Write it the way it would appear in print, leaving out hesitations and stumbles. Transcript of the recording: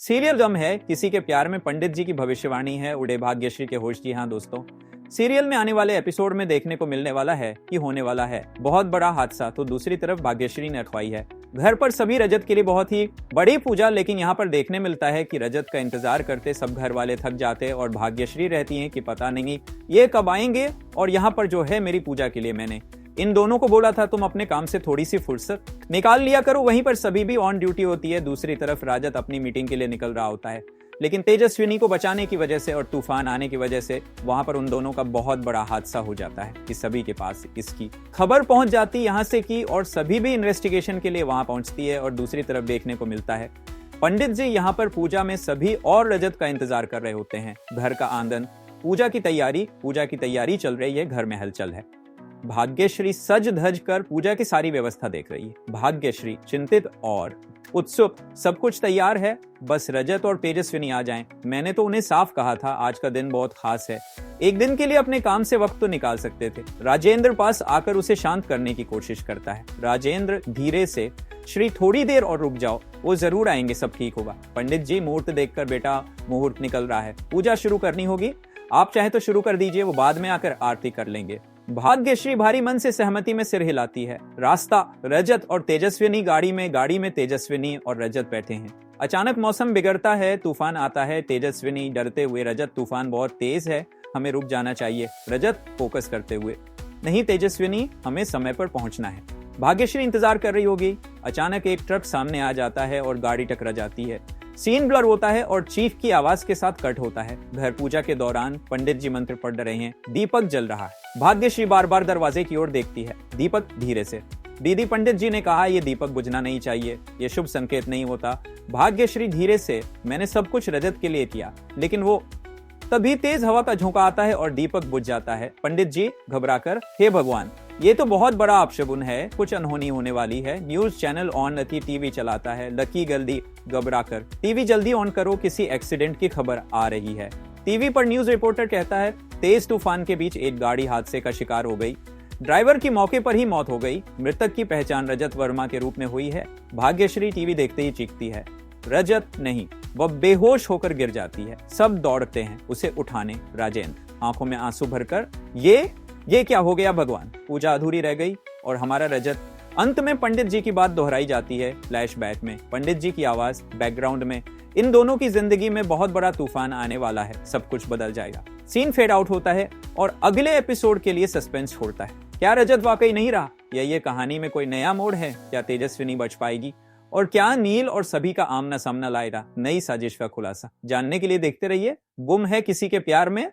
Serial गम है किसी के प्यार में पंडित जी की भविष्यवाणी है उड़े भाग्यश्री के होश। जी हाँ दोस्तों, सीरियल में आने वाले एपिसोड में देखने को मिलने वाला है कि होने वाला है बहुत बड़ा हादसा। तो दूसरी तरफ भाग्यश्री ने अखवाई है घर पर सभी रजत के लिए बहुत ही बड़ी पूजा। लेकिन यहाँ पर देखने मिलता है कि रजत का इंतजार करते सब घर वाले थक जाते और भाग्यश्री रहती हैं कि पता नहीं ये कब आएंगे और यहाँ पर जो है मेरी पूजा के लिए मैंने इन दोनों को बोला था तुम अपने काम से थोड़ी सी फुर्सत निकाल लिया करो। वहीं पर सभी भी ऑन ड्यूटी होती है। दूसरी तरफ राजत अपनी मीटिंग के लिए निकल रहा होता है, लेकिन तेजस्विनी को बचाने की वजह से और तूफान आने की वजह से वहां पर उन दोनों का बहुत बड़ा हादसा हो जाता है कि सभी के पास इसकी खबर पहुंच जाती यहां से की और सभी भी इन्वेस्टिगेशन के लिए वहां पहुंचती है। और दूसरी तरफ देखने को मिलता है पंडित जी यहाँ पर पूजा में सभी और रजत का इंतजार कर रहे होते हैं। घर का आंगन पूजा की तैयारी चल रही है, घर में हलचल है। भाग्यश्री सज धज कर पूजा की सारी व्यवस्था देख रही है। भाग्यश्री चिंतित और उत्सुक, सब कुछ तैयार है, बस रजत और तेजस्विनी आ जाएं। मैंने तो उन्हें साफ कहा था आज का दिन बहुत खास है, एक दिन के लिए अपने काम से वक्त तो निकाल सकते थे। राजेंद्र पास आकर उसे शांत करने की कोशिश करता है। राजेंद्र धीरे से, श्री थोड़ी देर और रुक जाओ, वो जरूर आएंगे, सब ठीक होगा। पंडित जी मुहूर्त देखकर, बेटा मुहूर्त निकल रहा है, पूजा शुरू करनी होगी, आप चाहे तो शुरू कर दीजिए, वो बाद में आकर आरती कर लेंगे। भाग्यश्री भारी मन से सहमति में सिर हिलाती है। रास्ता रजत और तेजस्विनी गाड़ी में तेजस्विनी और रजत बैठे हैं। अचानक मौसम बिगड़ता है, तूफान आता है। तेजस्विनी डरते हुए, रजत तूफान बहुत तेज है, हमें रुक जाना चाहिए। रजत फोकस करते हुए, नहीं तेजस्विनी, हमें समय पर पहुंचना है। भाग्यश्री इंतजार कर रही होगी। अचानक एक ट्रक सामने आ जाता है और गाड़ी टकरा जाती है। सीन ब्लर होता है और चीफ की आवाज के साथ कट होता है। घर पूजा के दौरान पंडित जी मंत्र पढ़ रहे हैं, दीपक जल रहा है। भाग्यश्री बार बार दरवाजे की ओर देखती है। दीपक धीरे से, दीदी पंडित जी ने कहा ये दीपक बुझना नहीं चाहिए, ये शुभ संकेत नहीं होता। भाग्यश्री धीरे से, मैंने सब कुछ रजत के लिए किया, लेकिन वो तभी तेज हवा का झोंका आता है और दीपक बुझ जाता है। पंडित जी घबराकर, हे भगवान, ये तो बहुत बड़ा अपशगुन है, कुछ अनहोनी होने वाली है। News channel on lucky TV चलाता है। लकी जल्दी घबराकर, टीवी जल्दी ऑन करो, किसी एक्सीडेंट की खबर आ रही है। टीवी पर न्यूज रिपोर्टर कहता है तेज तूफान के बीच एक गाड़ी हादसे का शिकार हो गई, ड्राइवर की मौके पर ही मौत हो गई। मृतक की पहचान रजत वर्मा के रूप में हुई है। भाग्यश्री टीवी देखते ही चीखती है, रजत नहीं, वह बेहोश होकर गिर जाती है। सब दौड़ते हैं उसे उठाने। राजेंद्र आंखों में आंसू भरकर, ये क्या हो गया भगवान, पूजा अधूरी रह गई और हमारा रजत। अंत में पंडित जी की बात दोहराई जाती है। फ्लैशबैक में पंडित जी की आवाज, बैकग्राउंड में इन दोनों की जिंदगी में बहुत बड़ा तूफान आने वाला है, सब कुछ बदल जाएगा। सीन फेड आउट होता है और अगले एपिसोड के लिए सस्पेंस छोड़ता है। क्या रजत वाकई नहीं रहा, या ये कहानी में कोई नया मोड़ है? क्या तेजस्विनी बच पाएगी और क्या नील और सभी का आमना सामना लाएगा? नई साजिश का खुलासा जानने के लिए देखते रहिए गुम है किसी के प्यार में।